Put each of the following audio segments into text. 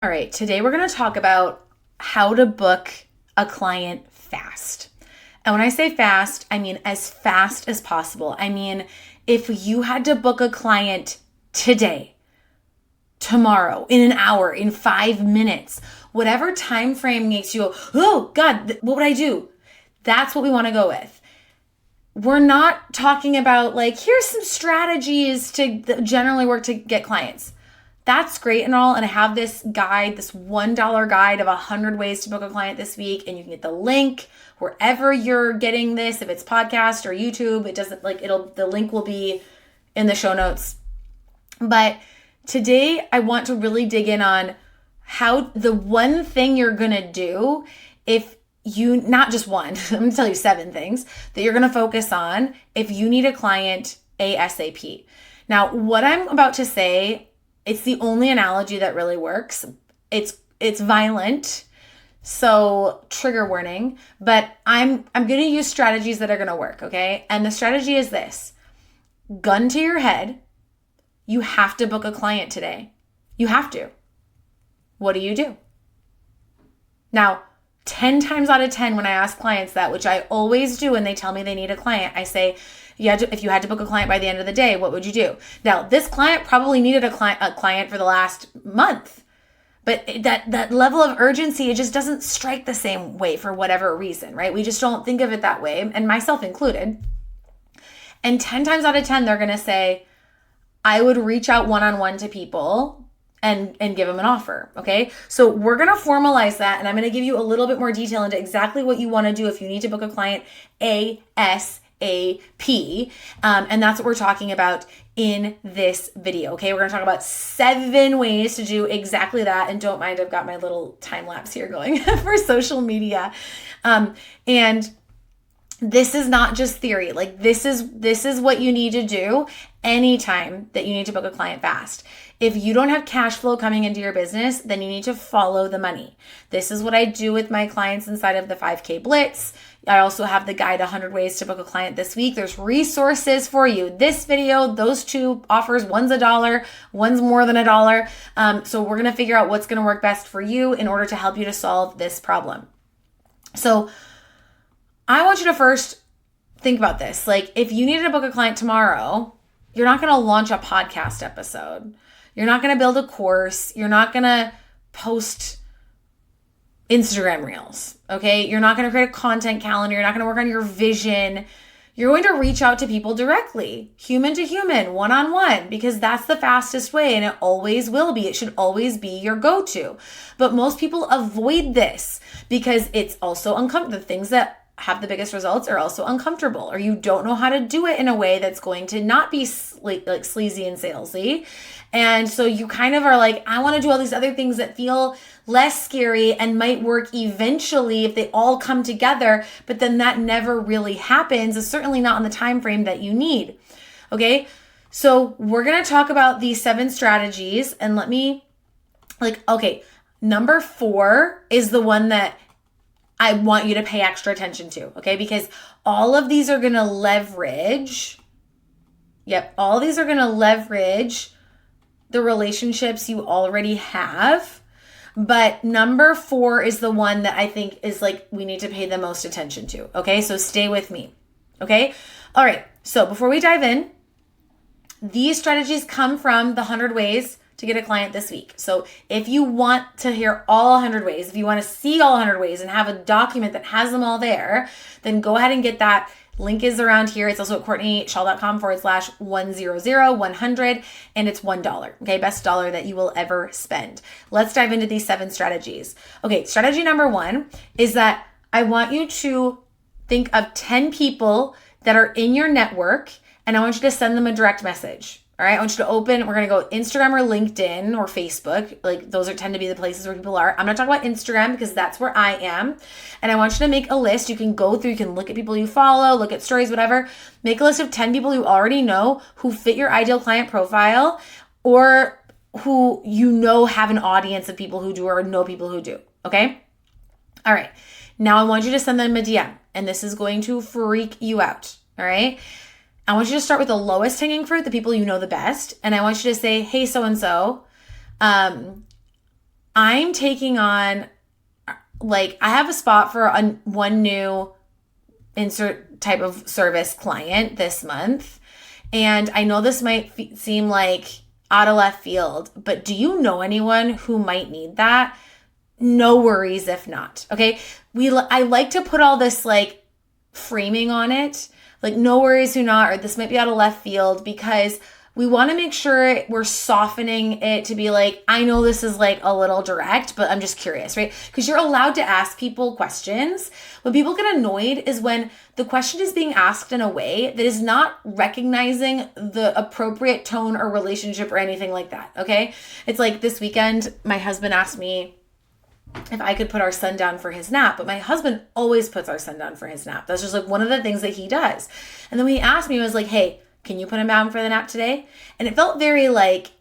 All right, today we're going to talk about how to book a client fast. And when I say fast, I mean as fast as possible. I mean, if you had to book a client today, tomorrow, in an hour, in 5 minutes, whatever time frame makes you go, oh God, what would I do? That's what we want to go with. We're not talking about like, here's some strategies that generally work to get clients. That's great and all. And I have this guide, this $1 guide of 100 ways to book a client this week. And you can get the link wherever you're getting this. If it's podcast or YouTube, the link will be in the show notes. But today I want to really dig in on how the one thing you're going to do not just one, I'm going to tell you 7 things that you're going to focus on if you need a client ASAP. Now, what I'm about to say, it's the only analogy that really works. It's violent, so trigger warning, but I'm going to use strategies that are going to work, okay? And the strategy is this. Gun to your head, you have to book a client today. You have to. What do? Now, 10 times out of 10 when I ask clients that, which I always do when they tell me they need a client, I say, if you had to book a client by the end of the day, what would you do? Now, this client probably needed a client for the last month, but that level of urgency, it just doesn't strike the same way for whatever reason, right? We just don't think of it that way, and myself included. And 10 times out of 10, they're going to say, I would reach out one-on-one to people and give them an offer, okay? So we're going to formalize that, and I'm going to give you a little bit more detail into exactly what you want to do if you need to book a client ASAP. And that's what we're talking about in this video, okay? We're going to talk about 7 ways to do exactly that. And don't mind, I've got my little time lapse here going for social media. And this is not just theory. Like this is what you need to do anytime that you need to book a client fast. If you don't have cash flow coming into your business, then you need to follow the money. This is what I do with my clients inside of the 5K Blitz. I also have the guide 100 ways to book a client this week. There's resources for you. This video, those 2 offers, one's $1, one's more than $1. So we're going to figure out what's going to work best for you in order to help you to solve this problem. So I want you to first think about this. Like if you needed to book a client tomorrow, you're not going to launch a podcast episode. You're not going to build a course. You're not going to post Instagram reels, okay? You're not going to create a content calendar. You're not going to work on your vision. You're going to reach out to people directly, human to human, one-on-one, because that's the fastest way, and it always will be. It should always be your go-to. But most people avoid this because it's also uncomfortable. The things that have the biggest results are also uncomfortable, or you don't know how to do it in a way that's going to not be like sleazy and salesy. And so you kind of are like, I want to do all these other things that feel less scary and might work eventually if they all come together, but then that never really happens. It's certainly not in the time frame that you need. Okay? So we're going to talk about these 7 strategies, and number 4 is the one that I want you to pay extra attention to, okay? Because all of these are going to leverage, all these are going to leverage the relationships you already have. But number 4 is the one that I think is like we need to pay the most attention to, okay? So stay with me, okay? All right, so before we dive in, these strategies come from the 100 ways to get a client this week. So if you want to hear all 100 ways, if you want to see all 100 ways and have a document that has them all there, then go ahead and get that. Link is around here. It's also at CourtneyShaw.com/100, and it's $1. Okay, best dollar that you will ever spend. Let's dive into these 7 strategies. Okay, strategy number 1 is that I want you to think of 10 people that are in your network, and I want you to send them a direct message. All right, I want you to open, we're going to go Instagram or LinkedIn or Facebook. Like those tend to be the places where people are. I'm going to talk about Instagram because that's where I am. And I want you to make a list. You can go through, you can look at people you follow, look at stories, whatever. Make a list of 10 people you already know who fit your ideal client profile, or who you know have an audience of people who do or know people who do. Okay? All right. Now I want you to send them a DM, and this is going to freak you out. All right? I want you to start with the lowest hanging fruit, the people you know the best. And I want you to say, hey, so-and-so, I'm taking on, like, I have a spot for one new insert type of service client this month. And I know this might seem like out of left field, but do you know anyone who might need that? No worries if not. Okay. I like to put all this like framing on it, like no worries who not, or this might be out of left field, because we want to make sure we're softening it to be like, I know this is like a little direct, but I'm just curious, right? Because you're allowed to ask people questions. When people get annoyed is when the question is being asked in a way that is not recognizing the appropriate tone or relationship or anything like that, okay? It's like this weekend, my husband asked me if I could put our son down for his nap, but my husband always puts our son down for his nap. That's just like one of the things that he does. And then when he asked me, I was like, hey, can you put him down for the nap today? And it felt very like,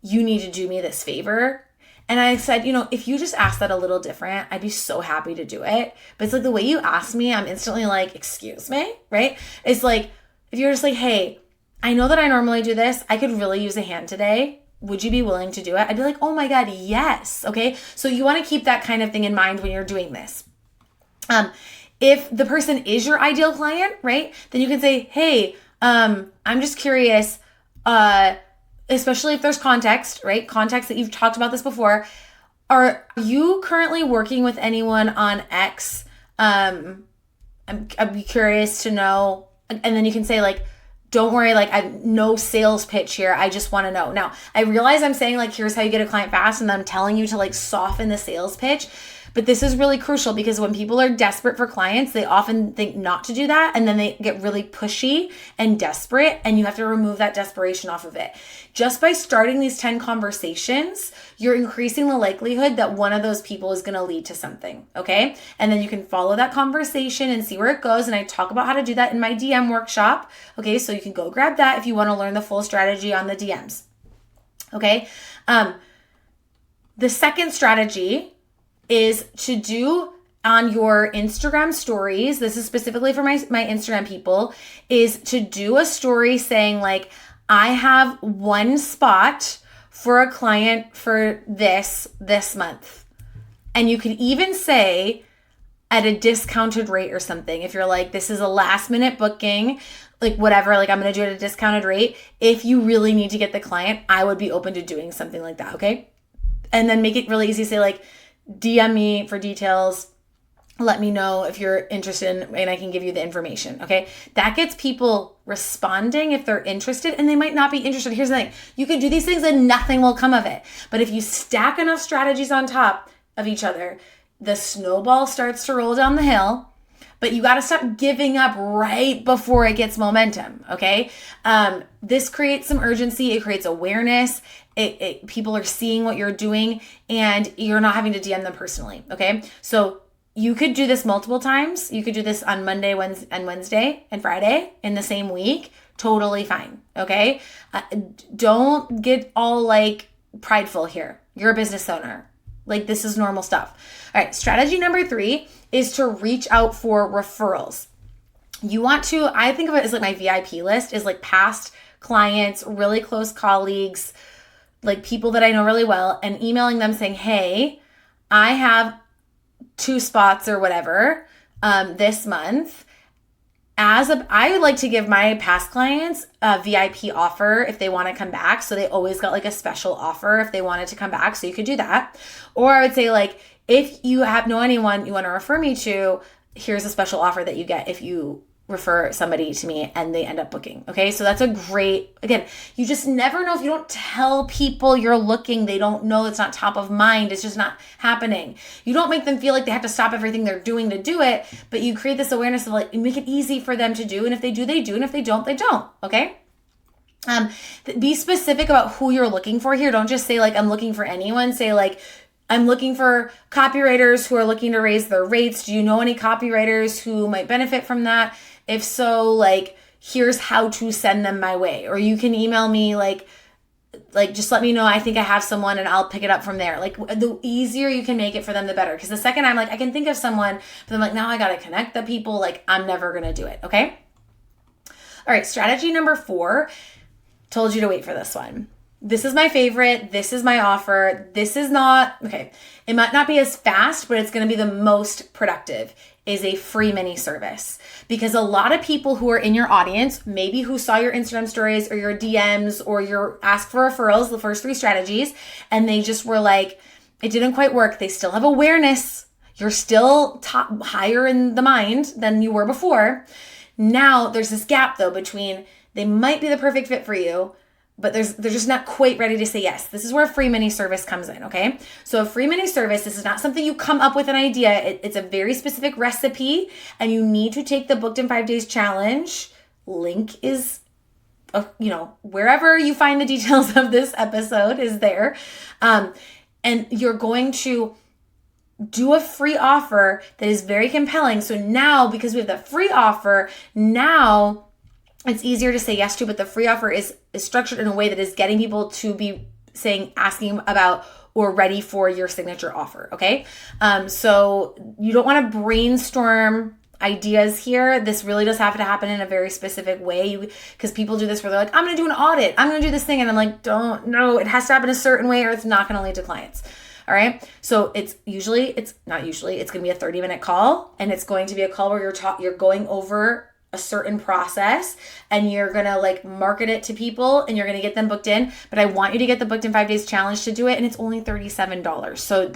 you need to do me this favor. And I said, if you just ask that a little different, I'd be so happy to do it. But it's like the way you ask me, I'm instantly like, excuse me, right? It's like, if you're just like, hey, I know that I normally do this. I could really use a hand today. Would you be willing to do it? I'd be like, oh my God, yes. Okay. So you want to keep that kind of thing in mind when you're doing this. If the person is your ideal client, right? Then you can say, hey, I'm just curious, especially if there's context, right? Context that you've talked about this before. Are you currently working with anyone on X? I'd be curious to know. And then you can say like, don't worry, like I've no sales pitch here. I just want to know. Now, I realize I'm saying like, here's how you get a client fast. And I'm telling you to like soften the sales pitch. But this is really crucial because when people are desperate for clients, they often think not to do that. And then they get really pushy and desperate. And you have to remove that desperation off of it. Just by starting these 10 conversations, you're increasing the likelihood that one of those people is going to lead to something. Okay. And then you can follow that conversation and see where it goes. And I talk about how to do that in my DM workshop. Okay. So you can go grab that if you want to learn the full strategy on the DMs. Okay. The second strategy is to do on your Instagram stories, this is specifically for my Instagram people, is to do a story saying like, I have one spot for a client for this month. And you could even say at a discounted rate or something. If you're like, this is a last minute booking, like whatever, like I'm going to do it at a discounted rate. If you really need to get the client, I would be open to doing something like that. Okay. And then make it really easy. Say like, DM me for details. Let me know if you're interested and I can give you the information. Okay. That gets people responding if they're interested, and they might not be interested. Here's the thing. You can do these things and nothing will come of it. But if you stack enough strategies on top of each other, the snowball starts to roll down the hill, but you got to stop giving up right before it gets momentum. Okay. This creates some urgency. It creates awareness. People are seeing what you're doing and you're not having to DM them personally. Okay. So you could do this multiple times. You could do this on Monday, Wednesday, and Friday in the same week. Totally fine. Okay. Don't get all like prideful here. You're a business owner. Like this is normal stuff. All right. Strategy number 3 is to reach out for referrals. You want to, I think of it as like my VIP list is like past clients, really close colleagues, like people that I know really well, and emailing them saying, hey, I have 2 spots or whatever this month. I would like to give my past clients a VIP offer if they want to come back. So they always got like a special offer if they wanted to come back. So you could do that. Or I would say like, if you know anyone you want to refer me to, here's a special offer that you get if you refer somebody to me and they end up booking. Okay. So that's a great, again, you just never know if you don't tell people you're looking, they don't know, it's not top of mind. It's just not happening. You don't make them feel like they have to stop everything they're doing to do it, but you create this awareness of like, you make it easy for them to do. And if they do, they do. And if they don't, they don't. Okay. Be specific about who you're looking for here. Don't just say like, I'm looking for anyone. Say like, I'm looking for copywriters who are looking to raise their rates. Do you know any copywriters who might benefit from that? If so, like, here's how to send them my way. Or you can email me like just let me know. I think I have someone and I'll pick it up from there. Like the easier you can make it for them, the better. Because the second I'm like, I can think of someone, but I'm like, now I got to connect the people. Like I'm never going to do it. Okay. All right. Strategy number 4, told you to wait for this one. this is my favorite, this is my offer, this is not, okay, it might not be as fast, but it's going to be the most productive, is a free mini service. Because a lot of people who are in your audience, maybe who saw your Instagram stories or your DMs or your ask for referrals, the first 3 strategies, and they just were like, it didn't quite work. They still have awareness. You're still higher in the mind than you were before. Now there's this gap though between they might be the perfect fit for you, but they're just not quite ready to say yes. This is where a free mini service comes in, okay? So a free mini service, this is not something you come up with an idea. It's a very specific recipe, and you need to take the Booked in 5 Days challenge. Link is, wherever you find the details of this episode is there. And you're going to do a free offer that is very compelling. So now, because we have the free offer, now it's easier to say yes to, but the free offer is structured in a way that is getting people to be asking about or ready for your signature offer, okay? So you don't want to brainstorm ideas here. This really does have to happen in a very specific way, because people do this where they're like, I'm going to do an audit, I'm going to do this thing, and I'm like, it has to happen a certain way or it's not going to lead to clients. All right. So it's going to be a 30-minute call, and it's going to be a call where you're going over a certain process, and you're going to market it to people, and you're going to get them booked in. But I want you to get the Booked in 5 Days challenge to do it. And it's only $37. So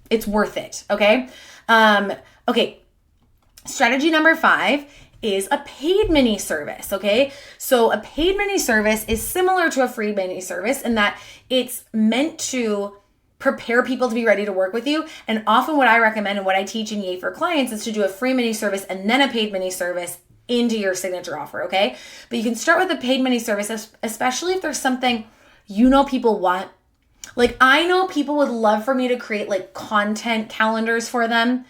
it's worth it. Okay. Okay. Strategy number 5 is a paid mini service. Okay. So a paid mini service is similar to a free mini service in that it's meant to prepare people to be ready to work with you. And often what I recommend and what I teach in Yay for clients is to do a free mini service and then a paid mini service into your signature offer, okay? But you can start with a paid mini service, especially if there's something people want. I know people would love for me to create content calendars for them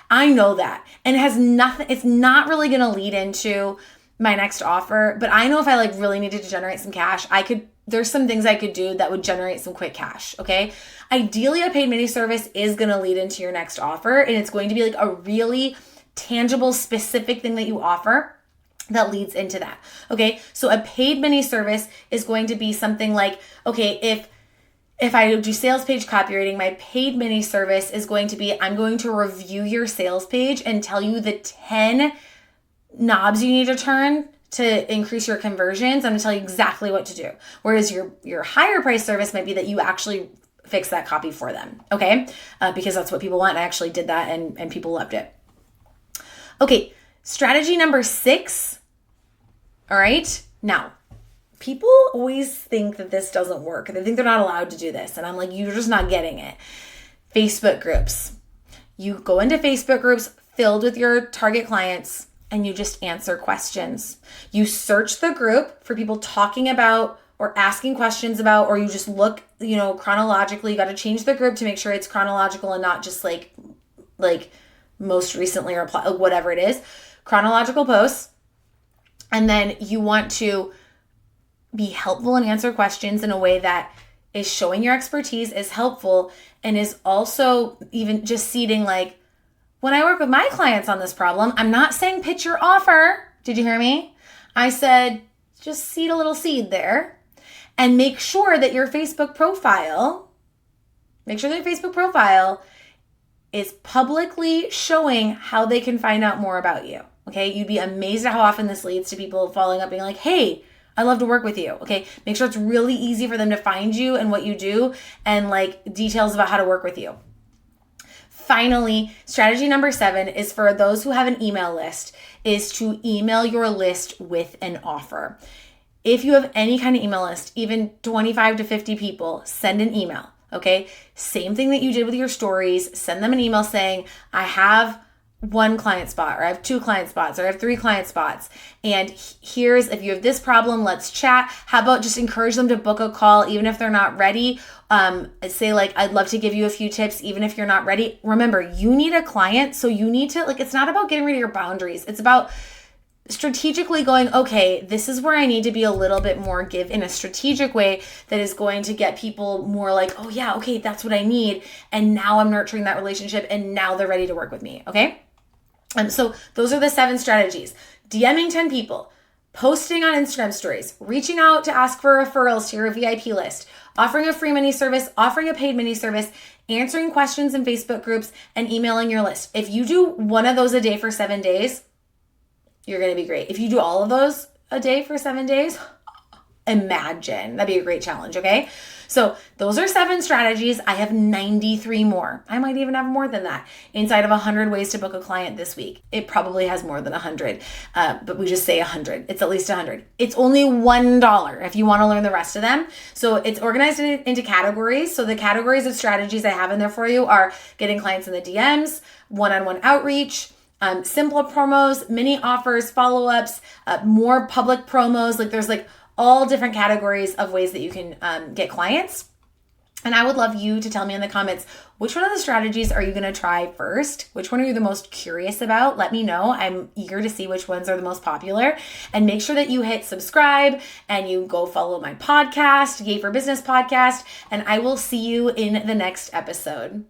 I know that. And it's not really going to lead into my next offer, but I know if I really needed to generate some cash, there's some things I could do that would generate some quick cash, okay? Ideally, a paid mini service is going to lead into your next offer, and it's going to be a really tangible, specific thing that you offer that leads into that, okay? So a paid mini service is going to be something okay, if I do sales page copywriting, my paid mini service is going to be, I'm going to review your sales page and tell you the 10 knobs you need to turn to increase your conversions. I'm going to tell you exactly what to do. Whereas your higher price service might be that you actually fix that copy for them. Okay. Because that's what people want. I actually did that and people loved it. Okay. Strategy number 6. All right. Now, people always think that this doesn't work. They think they're not allowed to do this. And I'm like, you're just not getting it. Facebook groups. You go into Facebook groups filled with your target clients, and you just answer questions. You search the group for people talking about or asking questions about, or you just look, chronologically. You got to change the group to make sure it's chronological and not just like most recently or whatever it is. Chronological posts. And then you want to be helpful and answer questions in a way that is showing your expertise, is helpful, and is also even just seeding when I work with my clients on this problem, I'm not saying pitch your offer. Did you hear me? I said, just seed a little seed there, and make sure that your Facebook profile is publicly showing how they can find out more about you. Okay. You'd be amazed at how often this leads to people following up being like, hey, I love to work with you. Okay. Make sure it's really easy for them to find you and what you do, and details about how to work with you. Finally, strategy number 7 is for those who have an email list, is to email your list with an offer. If you have any kind of email list, even 25 to 50 people, send an email, okay? Same thing that you did with your stories. Send them an email saying, I have 1 client spot, or I have 2 client spots, or I have 3 client spots. And here's, if you have this problem, let's chat. How about just encourage them to book a call, even if they're not ready. Say I'd love to give you a few tips, even if you're not ready. Remember, you need a client. So you need to it's not about getting rid of your boundaries. It's about strategically going, okay, this is where I need to be a little bit more give in a strategic way that is going to get people more oh yeah, okay, that's what I need. And now I'm nurturing that relationship, and now they're ready to work with me. Okay. So those are the 7 strategies. DMing 10 people, posting on Instagram stories, reaching out to ask for referrals to your VIP list, offering a free mini service, offering a paid mini service, answering questions in Facebook groups, and emailing your list. If you do one of those a day for 7 days, you're going to be great. If you do all of those a day for 7 days, imagine. That'd be a great challenge, okay? So those are 7 strategies. I have 93 more. I might even have more than that inside of 100 ways to book a client this week. It probably has more than 100, but we just say 100. It's at least 100. It's only $1 if you want to learn the rest of them. So it's organized into categories. So the categories of strategies I have in there for you are getting clients in the DMs, one-on-one outreach, simpler promos, mini offers, follow-ups, more public promos. Like there's like all different categories of ways that you can get clients. And I would love you to tell me in the comments, which one of the strategies are you going to try first? Which one are you the most curious about? Let me know. I'm eager to see which ones are the most popular. And make sure that you hit subscribe and you go follow my podcast, Yay for Business podcast. And I will see you in the next episode.